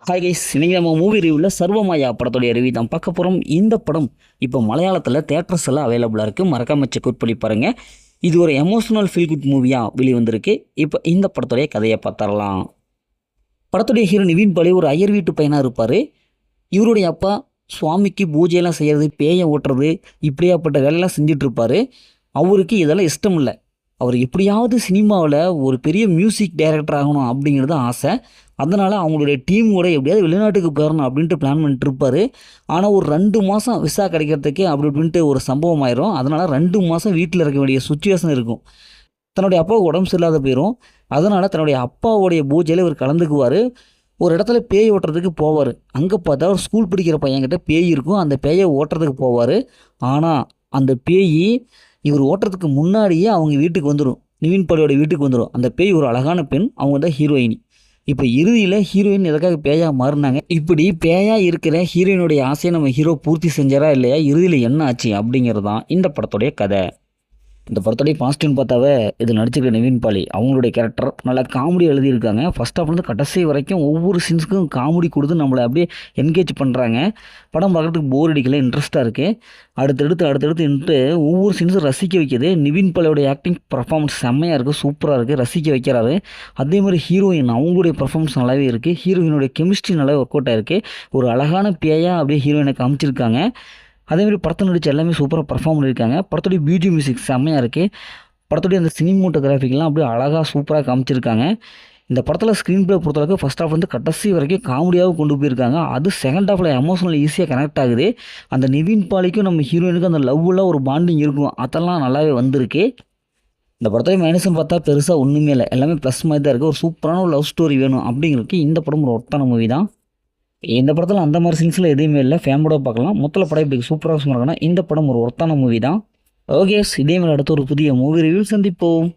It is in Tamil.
ஹாய் கைஸ், இன்னைக்கு நம்ம மூவி ரிவ்யூவில் சர்வமாயா படத்துடைய ரிவ்யூ தான் பார்க்க போகிறோம். இந்த படம் இப்போ மலையாளத்தில் தேட்டர்ஸ் எல்லாம் அவைலபிளாக இருக்குது. மறக்காம செக் அவுட் பண்ணி பாருங்கள். இது ஒரு எமோஷனல் ஃபீல் குட் மூவியாக வெளிவந்திருக்கு. இப்போ இந்த படத்துடைய கதையை பார்த்துடலாம். படத்துடைய ஹீரோ நிவின் பாலி ஒரு ஐயர் வீட்டு பையனாக இருப்பார். இவருடைய அப்பா சுவாமிக்கு பூஜையெல்லாம் செய்கிறது, பேயை ஓட்டுறது, இப்படியாப்பட்ட வேலையெல்லாம் செஞ்சிட்ருப்பார். அவருக்கு இதெல்லாம் இஷ்டம் இல்லை. அவர் எப்படியாவது சினிமாவில் ஒரு பெரிய மியூசிக் டைரக்டர் ஆகணும் அப்படிங்கிறது ஆசை. அதனால் அவங்களுடைய டீமோட எப்படியாவது வெளிநாட்டுக்கு போயிடணும் அப்படின்ட்டு பிளான் பண்ணிட்டு இருப்பார். ஆனால் ஒரு 2 மாதம் விசா கிடைக்கிறதுக்கு அப்படி இப்படின்ட்டு ஒரு சம்பவம் ஆயிரும். அதனால் 2 மாதம் வீட்டில் இருக்க வேண்டிய சுச்சுவேஷன் இருக்கும். தன்னுடைய அப்பாவுக்கு உடம்பு சரியில்லாத போயிடும். அதனால் தன்னுடைய அப்பாவுடைய பூஜையில் இவர் கலந்துக்குவார். ஒரு இடத்துல பேய் ஓட்டுறதுக்கு போவார். அங்கே பார்த்தா ஒரு ஸ்கூல் படிக்கிற பையன்கிட்ட பேய் இருக்கும். அந்த பேயை ஓட்டுறதுக்கு போவார். ஆனால் அந்த பேய் இவர் ஓட்டுறதுக்கு முன்னாடியே அவங்க வீட்டுக்கு வந்துடும். நிவின் பாலியோட வீட்டுக்கு வந்துடும். அந்த பேய் ஒரு அழகான பெண். அவங்க தான் ஹீரோயினி. இப்போ இறுதியில் ஹீரோயின் எதுக்காக பேயாக மாறினாங்க, இப்படி பேயாக இருக்கிற ஹீரோயினுடைய ஆசையை நம்ம ஹீரோ பூர்த்தி செஞ்சாரா இல்லையா, இறுதியில் என்ன ஆச்சு அப்படிங்கிறது தான் இந்த படத்துடைய கதை. இந்த படத்துடைய பாசிட்டிவ்னு பார்த்தாவே இது நடிச்சிருக்க நிவின் பாலி அவங்களுடைய கேரக்டர் நல்லா காமெடி எழுதியிருக்காங்க. ஃபஸ்ட் ஆஃப்லேருந்து கடைசி வரைக்கும் ஒவ்வொரு சீன்ஸுக்கும் காமெடி கொடுத்து நம்மளை அப்படியே என்கேஜ் பண்ணுறாங்க. படம் பார்க்குறதுக்கு போர் அடிக்கல, இன்ட்ரெஸ்ட்டாக இருக்குது. அடுத்தடுத்து ஒவ்வொரு சீன்ஸும் ரசிக்க வைக்கிது. நிவின் பாலியோடைய ஆக்டிங் பர்ஃபார்மன்ஸ் செம்மையாக இருக்குது, சூப்பராக இருக்குது, ரசிக்க வைக்கிறாரு. அதே மாதிரி ஹீரோயின் அவங்களுடைய பர்ஃபார்மன்ஸ் நல்லாவே இருக்குது. ஹீரோயினுடைய கெமிஸ்ட்ரி நல்லா ஒர்க் அவுட் ஆகிருக்கு. ஒரு அழகான பேயாக அப்படியே ஹீரோயினை காமிச்சிருக்காங்க. அதேமாதிரி படத்தை நடிச்சு எல்லாமே சூப்பராக பர்ஃபார்ம் பண்ணியிருக்காங்க. படத்துடைய பிஜி மியூசிக் செம்மையாக இருக்குது. படத்துடைய அந்த சினிமோட்டோகிராஃபிக்லாம் அப்படியே அழகாக சூப்பராக காமிச்சிருக்காங்க. இந்த படத்தில் ஸ்க்ரீன் ப்ளே பொறுத்தளவுக்கு ஃபஸ்ட் ஹாஃப் வந்து கடைசி வரைக்கும் காமெடியாக கொண்டு போயிருக்காங்க. அது செகண்ட் ஹாஃபில் எமோஷனல் ஈஸியாக கனெக்ட் ஆகுது. அந்த நிவின் பாலிக்கும் நம்ம ஹீரோயினுக்கும் அந்த லவ்வில் ஒரு பாண்டிங் இருக்கும். அதெல்லாம் நல்லாவே வந்திருக்கு. இந்த படத்துடைய மைனஸ்ன்னு பார்த்தா பெருசாக ஒன்றுமே இல்லை, எல்லாமே ப்ளஸ் மாதிரி தான் இருக்குது. ஒரு சூப்பரான ஒரு லவ் ஸ்டோரி வேணும் அப்படிங்கிறதுக்கு இந்த படம் ஒரு ஒர்த்தான மூவி தான். இந்த படத்தில் அந்த மாதிரி சீன்ஸில் எதுவுமே இல்லை, ஃபேமிலியோட பார்க்கலாம். மொத்தத்தில் படம் இப்படி சூப்பராக சொன்னாங்கன்னா இந்த படம் ஒரு ஒர்த்தான மூவி தான். ஓகே, இதே மாதிரி அடுத்த ஒரு புதிய மூவி ரிவ்யூ சந்திப்போம்.